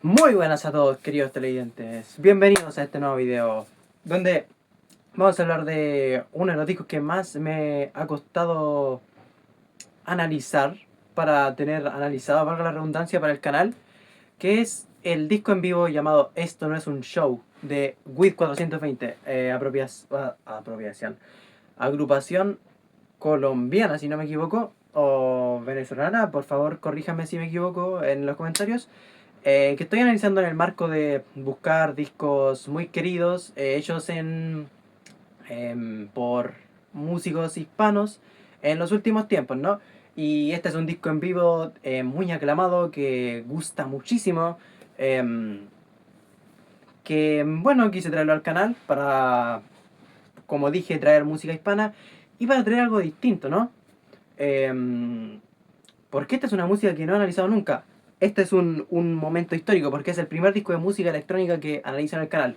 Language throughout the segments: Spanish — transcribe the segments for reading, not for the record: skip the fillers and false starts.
Muy buenas a todos, queridos televidentes. Bienvenidos a este nuevo video, donde vamos a hablar de uno de los discos que más me ha costado analizar, para tener analizado, valga la redundancia, para el canal, que es el disco en vivo llamado Esto no es un show, de WID 420, agrupación colombiana, si no me equivoco, o venezolana. Por favor, corríjame si me equivoco en los comentarios. Que estoy analizando en el marco de buscar discos muy queridos, hechos por músicos hispanos en los últimos tiempos, ¿no? Y este es un disco en vivo muy aclamado, que gusta muchísimo, eh, que bueno, quise traerlo al canal para, como dije, traer música hispana y para traer algo distinto, ¿no? Eh, Porque esta es una música que no he analizado nunca. Este es un momento histórico, porque es el primer disco de música electrónica que analizo en el canal.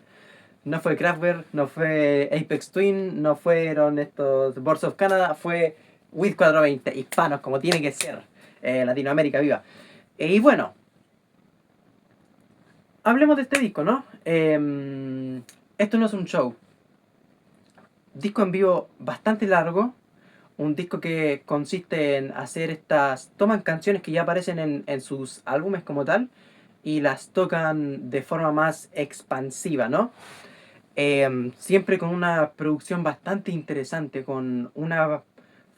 No fue Kraftwerk, no fue Apex Twin, no fueron estos Boards of Canada, fue WID 420, hispanos, como tiene que ser. Latinoamérica viva. Y bueno, hablemos de este disco, ¿no? Esto no es un show. Disco en vivo bastante largo, un disco que consiste en hacer estas... Toman canciones que ya aparecen en sus álbumes como tal y las tocan de forma más expansiva, ¿no? Siempre con una producción bastante interesante, con una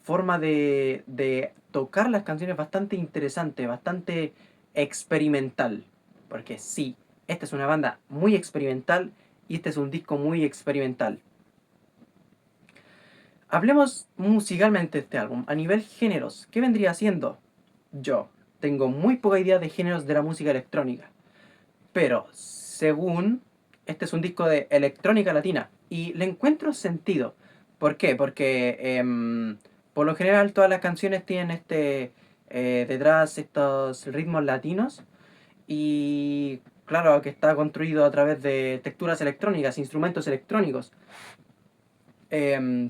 forma de tocar las canciones bastante interesante, bastante experimental. Porque sí, esta es una banda muy experimental y este es un disco muy experimental. Hablemos musicalmente de este álbum. A nivel géneros, ¿qué vendría siendo? Yo tengo muy poca idea de géneros de la música electrónica, pero según, este es un disco de electrónica latina y le encuentro sentido. ¿Por qué? Porque por lo general todas las canciones tienen detrás estos ritmos latinos, y claro que está construido a través de texturas electrónicas, instrumentos electrónicos.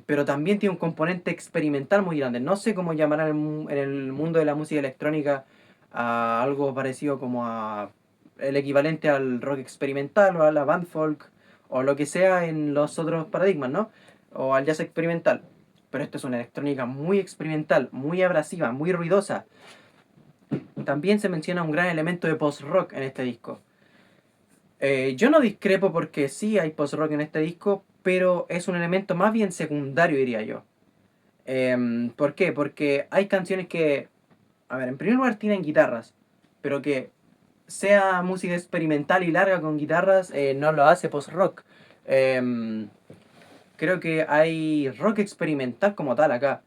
Pero también tiene un componente experimental muy grande. No sé cómo llamarán en el mundo de la música electrónica a algo parecido como a el equivalente al rock experimental o a la band folk o lo que sea en los otros paradigmas, ¿no? O al jazz experimental. Pero esto es una electrónica muy experimental, muy abrasiva, muy ruidosa. También se menciona un gran elemento de post-rock en este disco. Yo no discrepo, porque sí hay post-rock en este disco, pero es un elemento más bien secundario, diría yo. ¿Por qué? Porque hay canciones que, a ver, en primer lugar tienen guitarras, pero que sea música experimental y larga con guitarras no lo hace post-rock. Em, Creo que hay rock experimental como tal acá.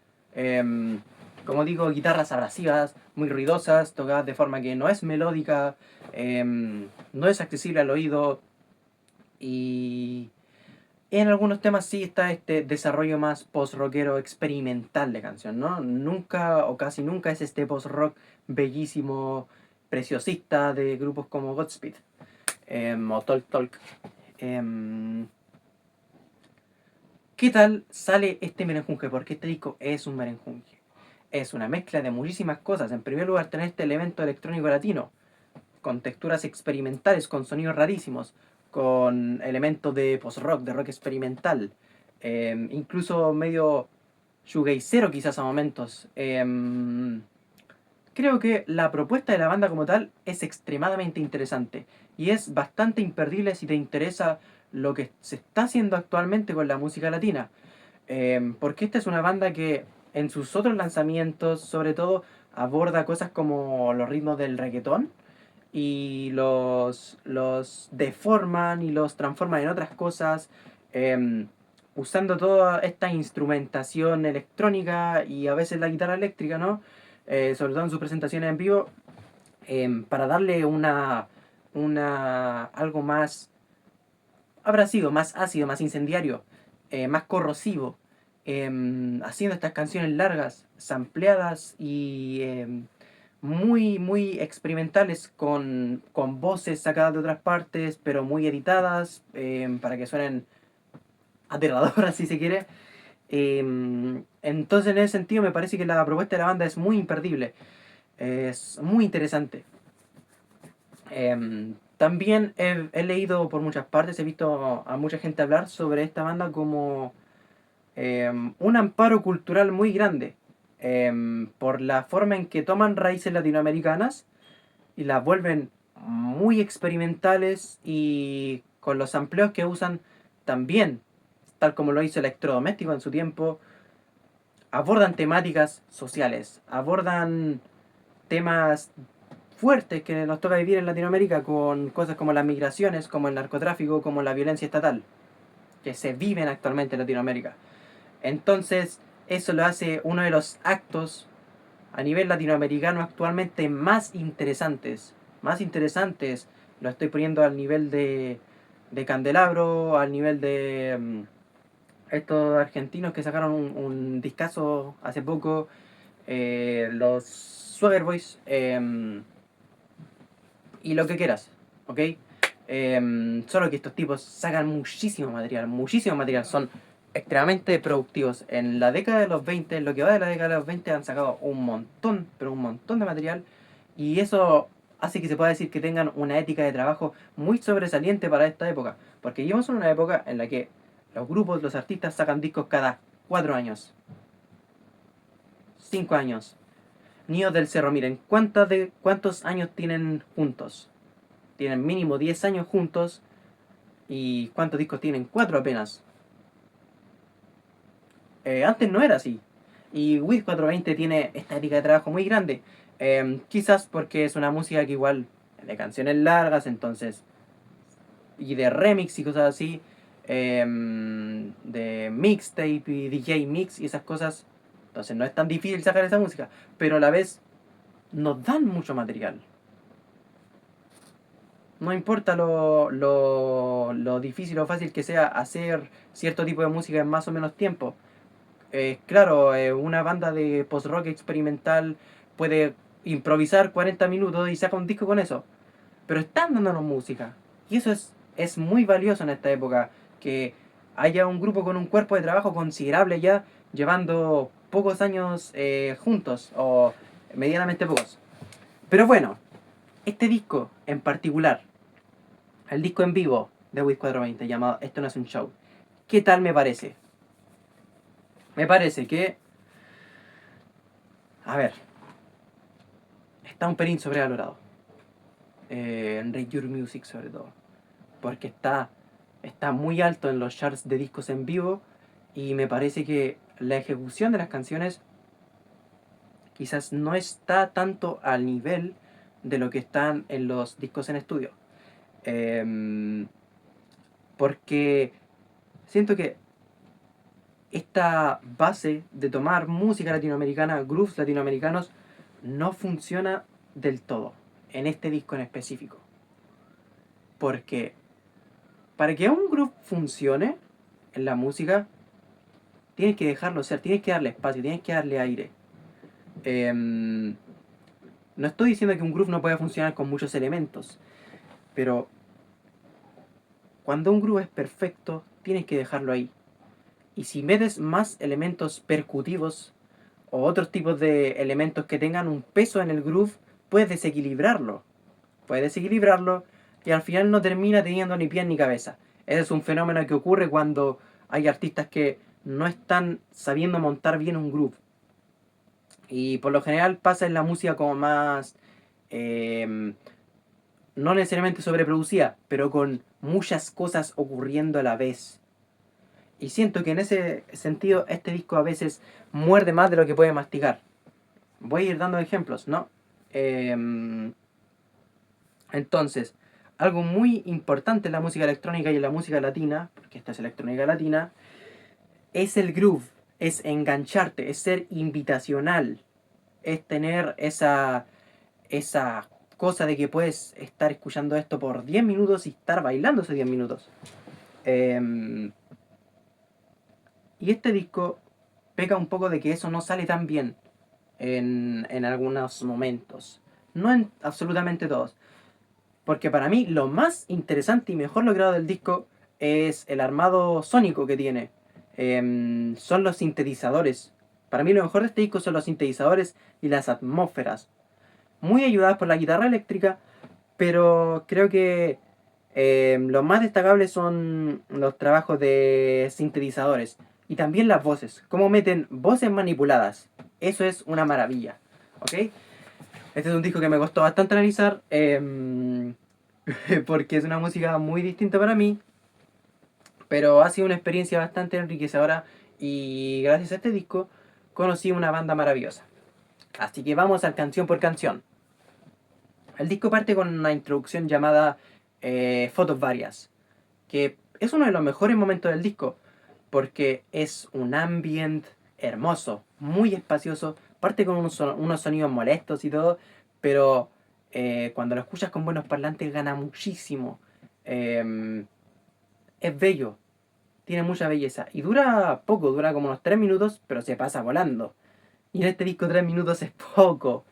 Como digo, guitarras abrasivas, muy ruidosas, tocadas de forma que no es melódica, no es accesible al oído, y en algunos temas sí está este desarrollo más post-rockero experimental de canción, ¿no? Nunca o casi nunca es este post-rock bellísimo, preciosista de grupos como Godspeed o Talk Talk. Em, ¿Qué tal sale este merenjunje? Porque este disco es un merenjunje. Es una mezcla de muchísimas cosas. En primer lugar, tener este elemento electrónico latino, con texturas experimentales, con sonidos rarísimos, con elementos de post-rock, de rock experimental, incluso medio shoegazero quizás a momentos. Creo que la propuesta de la banda como tal es extremadamente interesante y es bastante imperdible si te interesa lo que se está haciendo actualmente con la música latina. Porque esta es una banda que en sus otros lanzamientos, sobre todo, aborda cosas como los ritmos del reggaetón y los deforman y los transforman en otras cosas, eh, usando toda esta instrumentación electrónica y a veces la guitarra eléctrica, ¿no? Sobre todo en sus presentaciones en vivo, para darle algo más abrasivo, más ácido, más incendiario, más corrosivo, haciendo estas canciones largas, sampleadas y muy experimentales, con voces sacadas de otras partes, pero muy editadas, para que suenen aterradoras si se quiere. Entonces en ese sentido me parece que la propuesta de la banda es muy imperdible, es muy interesante. También he leído por muchas partes, he visto a mucha gente hablar sobre esta banda como un amparo cultural muy grande, por la forma en que toman raíces latinoamericanas y las vuelven muy experimentales y con los amplios que usan también, tal como lo hizo Electrodoméstico en su tiempo, abordan temáticas sociales, abordan temas fuertes que nos toca vivir en Latinoamérica con cosas como las migraciones, como el narcotráfico, como la violencia estatal, que se viven actualmente en Latinoamérica. Entonces, eso lo hace uno de los actos a nivel latinoamericano actualmente más interesantes. Más interesantes, lo estoy poniendo al nivel de Candelabro, al nivel de estos argentinos que sacaron un discazo hace poco, los Swagger Boys, y lo que quieras, ¿ok? Solo que estos tipos sacan muchísimo material, son extremadamente productivos. En la década de los 20, en lo que va de la década de los 20, han sacado un montón, pero un montón de material, y eso hace que se pueda decir que tengan una ética de trabajo muy sobresaliente para esta época, porque vivimos en una época en la que los grupos, los artistas sacan discos cada 4 años, 5 años. Niños del Cerro, miren, ¿cuántos años tienen juntos? Tienen mínimo 10 años juntos. ¿Y cuántos discos tienen? 4 apenas. Antes no era así. Y Wiz 420 tiene esta ética de trabajo muy grande. Quizás porque es una música que igual de canciones largas, entonces, y de remix y cosas así, de mixtape y DJ mix y esas cosas. Entonces no es tan difícil sacar esa música, pero a la vez nos dan mucho material. No importa lo difícil o fácil que sea hacer cierto tipo de música en más o menos tiempo. Claro, una banda de post-rock experimental puede improvisar 40 minutos y saca un disco con eso. Pero están dándonos música. Y eso es muy valioso en esta época. Que haya un grupo con un cuerpo de trabajo considerable ya, llevando pocos años juntos, o medianamente pocos. Pero bueno, este disco en particular, el disco en vivo de Wiz 420 llamado Esto no es un show, ¿qué tal me parece? Me parece que, a ver, está un pelín sobrevalorado. En Rate Your Music sobre todo. Porque está muy alto en los charts de discos en vivo y me parece que la ejecución de las canciones quizás no está tanto al nivel de lo que están en los discos en estudio. Em, Porque siento que esta base de tomar música latinoamericana, grooves latinoamericanos, no funciona del todo en este disco en específico. Porque para que un groove funcione en la música, tienes que dejarlo ser, tienes que darle espacio, tienes que darle aire. No estoy diciendo que un groove no pueda funcionar con muchos elementos, pero cuando un groove es perfecto, tienes que dejarlo ahí. Y si metes más elementos percutivos o otros tipos de elementos que tengan un peso en el groove, puedes desequilibrarlo. Puedes desequilibrarlo y al final no termina teniendo ni pies ni cabeza. Ese es un fenómeno que ocurre cuando hay artistas que no están sabiendo montar bien un groove. Y por lo general pasa en la música como más, eh, no necesariamente sobreproducida, pero con muchas cosas ocurriendo a la vez. Y siento que en ese sentido este disco a veces muerde más de lo que puede masticar. Voy a ir dando ejemplos, ¿no? Em, entonces, algo muy importante en la música electrónica y en la música latina, porque esta es electrónica latina, es el groove, es engancharte, es ser invitacional, es tener esa cosa de que puedes estar escuchando esto por 10 minutos y estar bailando esos 10 minutos. Em, y este disco peca un poco de que eso no sale tan bien en algunos momentos. No en absolutamente todos. Porque para mí lo más interesante y mejor logrado del disco es el armado sónico que tiene. Son los sintetizadores. Para mí lo mejor de este disco son los sintetizadores y las atmósferas. Muy ayudadas por la guitarra eléctrica, pero creo que los más destacables son los trabajos de sintetizadores y también las voces, cómo meten voces manipuladas. Eso es una maravilla, ¿ok? Este es un disco que me costó bastante analizar porque es una música muy distinta para mí, pero ha sido una experiencia bastante enriquecedora y gracias a este disco conocí una banda maravillosa. Así que vamos al canción por canción. El disco parte con una introducción llamada Fotos Varias, que es uno de los mejores momentos del disco, porque es un ambient hermoso, muy espacioso, parte con unos sonidos molestos y todo, pero cuando lo escuchas con buenos parlantes gana muchísimo. Es bello, tiene mucha belleza y dura poco, dura como unos 3 minutos, pero se pasa volando. Y en este disco 3 minutos es poco.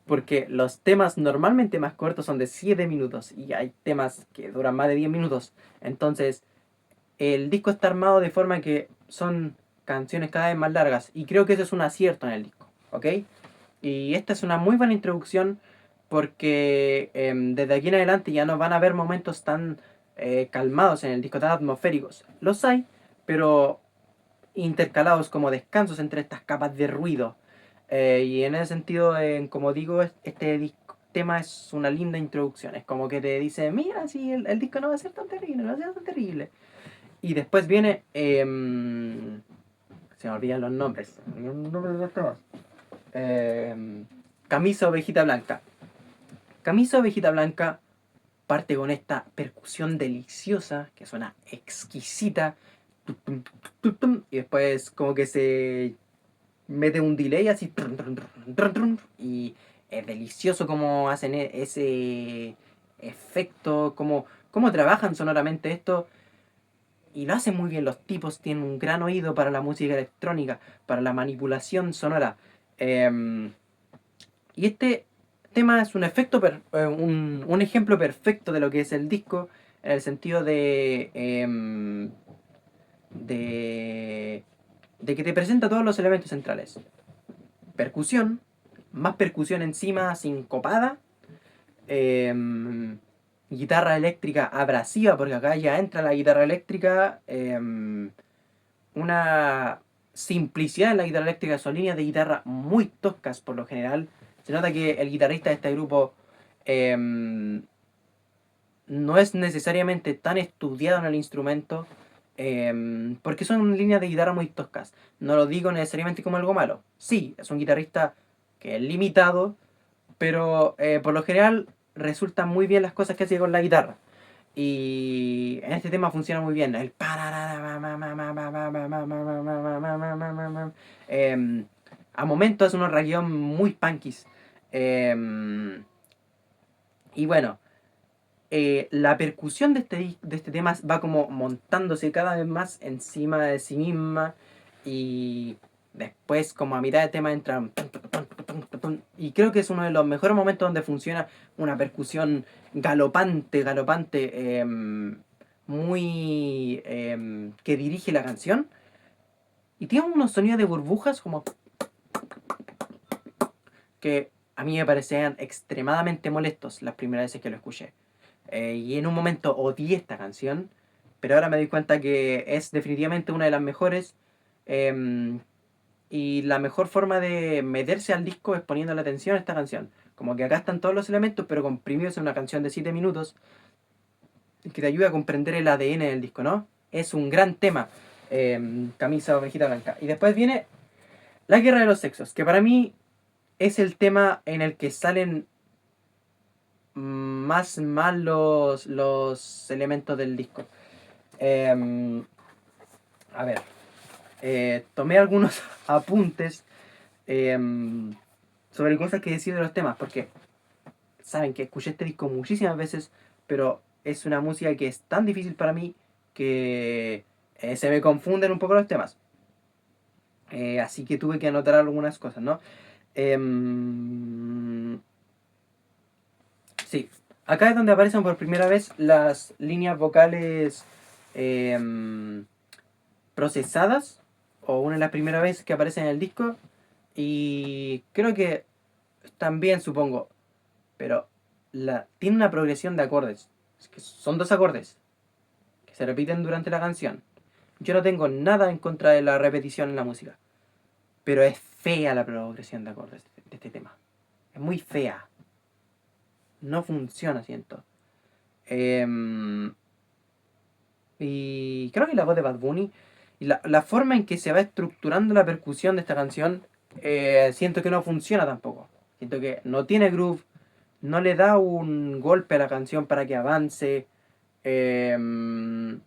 Porque los temas normalmente más cortos son de 7 minutos y hay temas que duran más de 10 minutos. Entonces, el disco está armado de forma que son canciones cada vez más largas y creo que eso es un acierto en el disco, ¿ok? Y esta es una muy buena introducción porque desde aquí en adelante ya no van a haber momentos tan calmados en el disco, tan atmosféricos. Los hay, pero intercalados como descansos entre estas capas de ruido. Y en ese sentido, como digo, este tema es una linda introducción. Es como que te dice, mira, sí, el disco no va a ser tan terrible, no va a ser tan terrible. Y después viene... se me olvidan los nombres. Los nombres de los temas. Camisa Ovejita Blanca. Camisa Ovejita Blanca parte con esta percusión deliciosa que suena exquisita. Y después como que se mete un delay así y es delicioso cómo hacen ese efecto, cómo trabajan sonoramente esto y lo hacen muy bien. Los tipos tienen un gran oído para la música electrónica, para la manipulación sonora. Y este tema es un efecto, un ejemplo perfecto de lo que es el disco, en el sentido de, de que te presenta todos los elementos centrales. Percusión, más percusión encima sincopada, guitarra eléctrica abrasiva, porque acá ya entra la guitarra eléctrica, una simplicidad en la guitarra eléctrica, son líneas de guitarra muy toscas por lo general. Se nota que el guitarrista de este grupo no es necesariamente tan estudiado en el instrumento, porque son líneas de guitarra muy toscas. No lo digo necesariamente como algo malo. Sí, es un guitarrista que es limitado, pero por lo general resultan muy bien las cosas que hace con la guitarra. Y en este tema funciona muy bien. El em, a momentos es unos raqueos muy punkies. Y bueno, la percusión de este tema va como montándose cada vez más encima de sí misma y después como a mitad de tema entra y creo que es uno de los mejores momentos donde funciona una percusión galopante, muy que dirige la canción y tiene unos sonidos de burbujas como que a mí me parecían extremadamente molestos las primeras veces que lo escuché. Y en un momento odié esta canción, pero ahora me doy cuenta que es definitivamente una de las mejores. eh, y la mejor forma de meterse al disco es poniendo la atención a esta canción. Como que acá están todos los elementos, pero comprimidos en una canción de 7 minutos, que te ayuda a comprender el ADN del disco, ¿no? Es un gran tema, Camisa Ovejita Blanca. Y después viene La Guerra de los Sexos, que para mí es el tema en el que salen más mal los elementos del disco. Eh, a ver, tomé algunos apuntes eh, sobre cosas que decir de los temas, porque saben que escuché este disco muchísimas veces, pero es una música que es tan difícil para mí que se me confunden un poco los temas. Así que tuve que anotar algunas cosas, ¿no? Em, sí, acá es donde aparecen por primera vez las líneas vocales em, procesadas, o una de las primeras veces que aparecen en el disco, y creo que también supongo, pero tiene una progresión de acordes. Es que son 2 acordes que se repiten durante la canción. Yo no tengo nada en contra de la repetición en la música. Pero es fea la progresión de acordes de este tema. Es muy fea. No funciona, siento. Y creo que la voz de Bad Bunny y la forma en que se va estructurando la percusión de esta canción, siento que no funciona tampoco. Siento que no tiene groove, no le da un golpe a la canción para que avance. Siento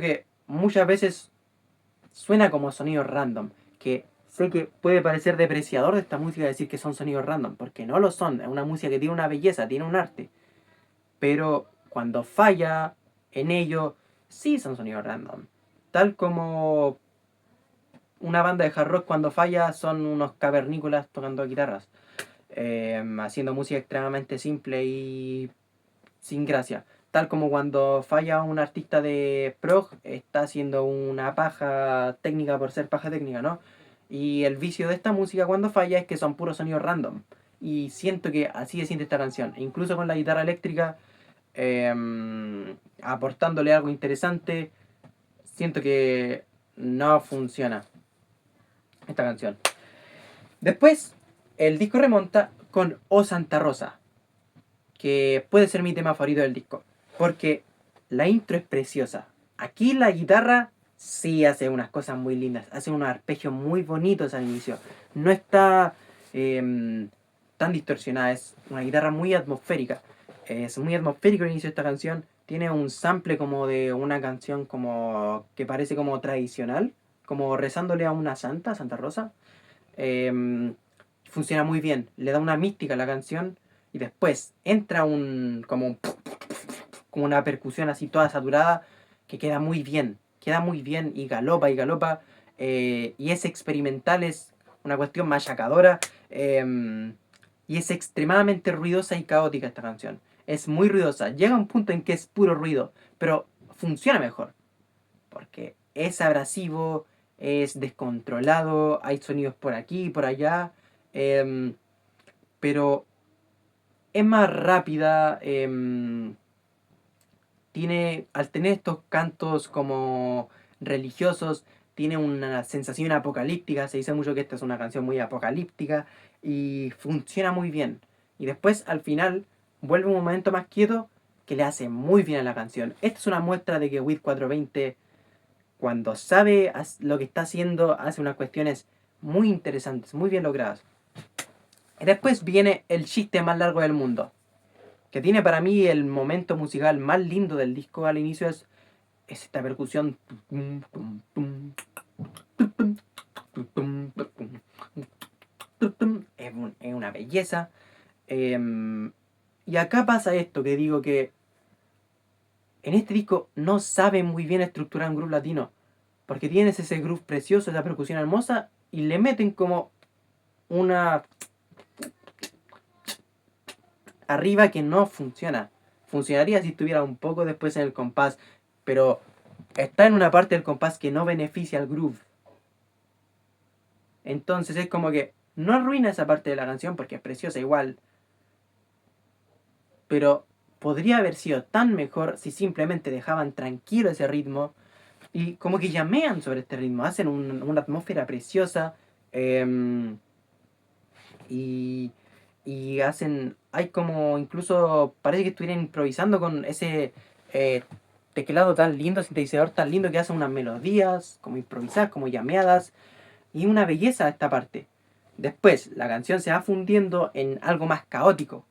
que muchas veces suena como sonidos random, que sé que puede parecer depreciador de esta música decir que son sonidos random, porque no lo son. Es una música que tiene una belleza, tiene un arte. Pero cuando falla en ello, sí son sonidos random. Tal como una banda de hard rock cuando falla son unos cavernícolas tocando guitarras. Haciendo música extremadamente simple y sin gracia. Tal como cuando falla un artista de prog, está haciendo una paja técnica por ser paja técnica, ¿no? Y el vicio de esta música cuando falla es que son puros sonidos random. Y siento que así se siente esta canción. E incluso con la guitarra eléctrica, aportándole algo interesante, siento que no funciona esta canción. Después, el disco remonta con O Santa Rosa, que puede ser mi tema favorito del disco, porque la intro es preciosa. Aquí la guitarra sí hace unas cosas muy lindas, hace unos arpegios muy bonitos al inicio. No está tan distorsionada, es una guitarra muy atmosférica. Es muy atmosférico el inicio de esta canción. Tiene un sample como de una canción como que parece como tradicional, como rezándole a una santa, Santa Rosa. Funciona muy bien, le da una mística a la canción y después entra como una percusión así toda saturada que queda muy bien y galopa y galopa, y es experimental, es una cuestión machacadora, y es extremadamente ruidosa y caótica esta canción. Es muy ruidosa, llega a un punto en que es puro ruido, pero funciona mejor, porque es abrasivo, es descontrolado, hay sonidos por aquí y por allá, em, pero es más rápida. Al tener estos cantos como religiosos, tiene una sensación apocalíptica. Se dice mucho que esta es una canción muy apocalíptica y funciona muy bien. Y después, al final, vuelve un momento más quieto que le hace muy bien a la canción. Esta es una muestra de que WIT 420, cuando sabe lo que está haciendo, hace unas cuestiones muy interesantes, muy bien logradas. Y después viene el chiste más largo del mundo, que tiene para mí el momento musical más lindo del disco al inicio, es esta percusión. Es una belleza. Y acá pasa esto, que digo que en este disco no saben muy bien estructurar un groove latino, porque tienes ese groove precioso, esa percusión hermosa, y le meten como una arriba que no funciona. Funcionaría si estuviera un poco después en el compás, pero está en una parte del compás que no beneficia al groove. Entonces es como que no arruina esa parte de la canción porque es preciosa igual, pero podría haber sido tan mejor si simplemente dejaban tranquilo ese ritmo y como que llamean sobre este ritmo, hacen una atmósfera preciosa, eh, y, y hacen, hay como incluso parece que estuvieran improvisando con ese teclado tan lindo, sintetizador tan lindo que hace unas melodías, como improvisadas, como llameadas, y una belleza esta parte. Después, la canción se va fundiendo en algo más caótico,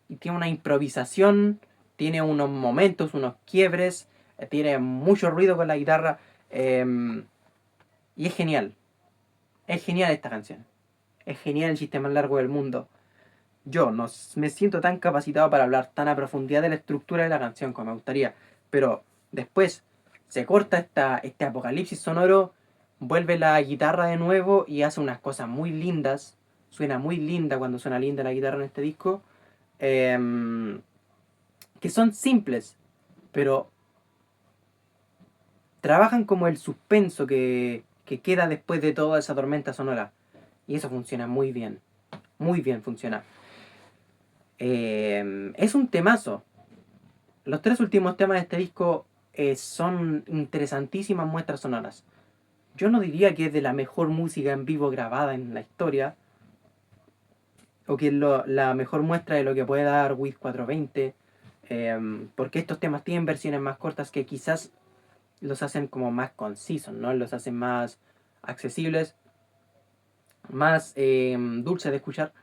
y tiene una improvisación, tiene unos momentos, unos quiebres, tiene mucho ruido con la guitarra, y es genial esta canción. Es genial el chiste más largo del mundo. Yo no me siento tan capacitado para hablar tan a profundidad de la estructura de la canción como me gustaría. Pero después se corta este apocalipsis sonoro, vuelve la guitarra de nuevo y hace unas cosas muy lindas. Suena muy linda cuando suena linda la guitarra en este disco. em, que son simples, pero trabajan como el suspenso que queda después de toda esa tormenta sonora. Y eso funciona muy bien. Muy bien funciona. Es un temazo. Los 3 últimos temas de este disco son interesantísimas muestras sonoras. Yo no diría que es de la mejor música en vivo grabada en la historia, o que es la mejor muestra de lo que puede dar Wiz 420, porque estos temas tienen versiones más cortas que quizás los hacen como más concisos, ¿no? Los hacen más accesibles, más dulces de escuchar,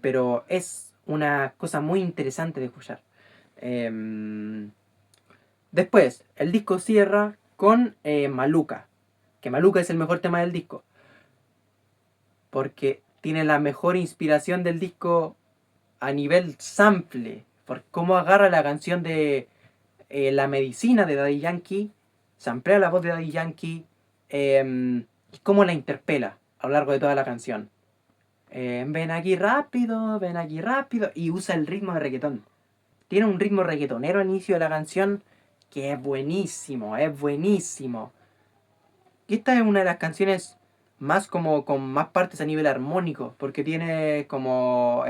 pero es una cosa muy interesante de escuchar. Después, el disco cierra con Maluca, que Maluca es el mejor tema del disco, porque tiene la mejor inspiración del disco a nivel sample, por cómo agarra la canción de La Medicina de Daddy Yankee, samplea la voz de Daddy Yankee, y cómo la interpela a lo largo de toda la canción. Ven aquí rápido, y usa el ritmo de reggaetón. Tiene un ritmo reggaetonero al inicio de la canción que es buenísimo, es buenísimo. Y esta es una de las canciones más como con más partes a nivel armónico, porque tiene como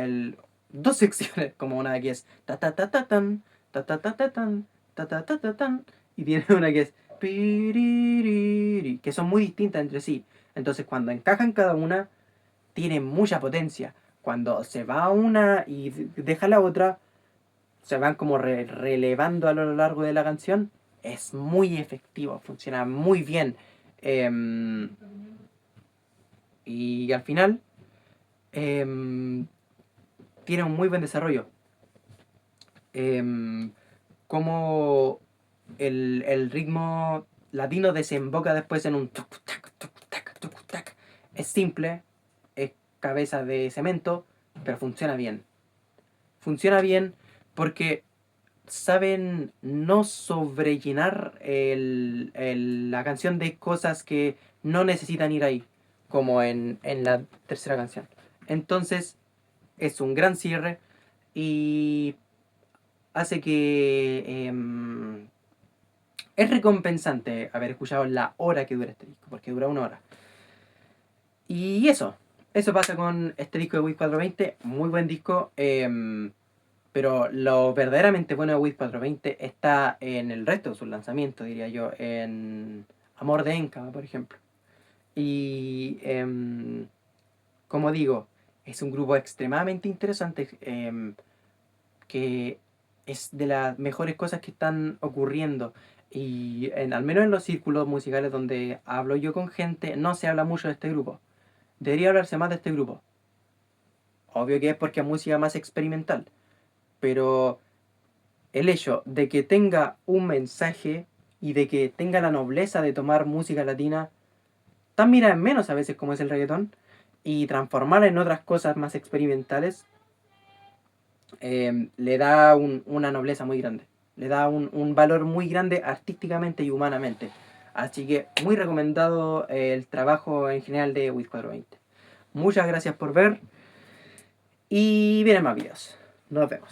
dos secciones, como una que es ta ta ta ta tan, ta ta ta ta tan, ta ta ta ta tan, y tiene una que es piririri, que son muy distintas entre sí. Entonces cuando encajan cada una, tienen mucha potencia. Cuando se va una y deja la otra, se van como relevando a lo largo de la canción. Es muy efectivo, funciona muy bien. Em, y al final em, tiene un muy buen desarrollo. Em, como el ritmo latino desemboca después en un tuc, tac, tuc, tac, tuc, tac. Es simple, es cabeza de cemento, pero funciona bien. Funciona bien porque saben no sobrellenar la canción de cosas que no necesitan ir ahí, como en la tercera canción. Entonces es un gran cierre y hace que es recompensante haber escuchado la hora que dura este disco, porque dura 1 hora. Y eso pasa con este disco de Wiz 420, muy buen disco. Pero lo verdaderamente bueno de Wiz 420 está en el resto de sus lanzamientos, diría yo. En Amor de Enka, por ejemplo. Y como digo, es un grupo extremadamente interesante, que es de las mejores cosas que están ocurriendo. Y al menos en los círculos musicales donde hablo yo con gente, no se habla mucho de este grupo. Debería hablarse más de este grupo. Obvio que es porque es música más experimental. Pero el hecho de que tenga un mensaje y de que tenga la nobleza de tomar música latina, tan mira en menos a veces como es el reggaetón, y transformarla en otras cosas más experimentales, le da una nobleza muy grande. Le da un valor muy grande artísticamente y humanamente. Así que muy recomendado el trabajo en general de Wiz 420. Muchas gracias por ver y vienen más videos. Nos vemos.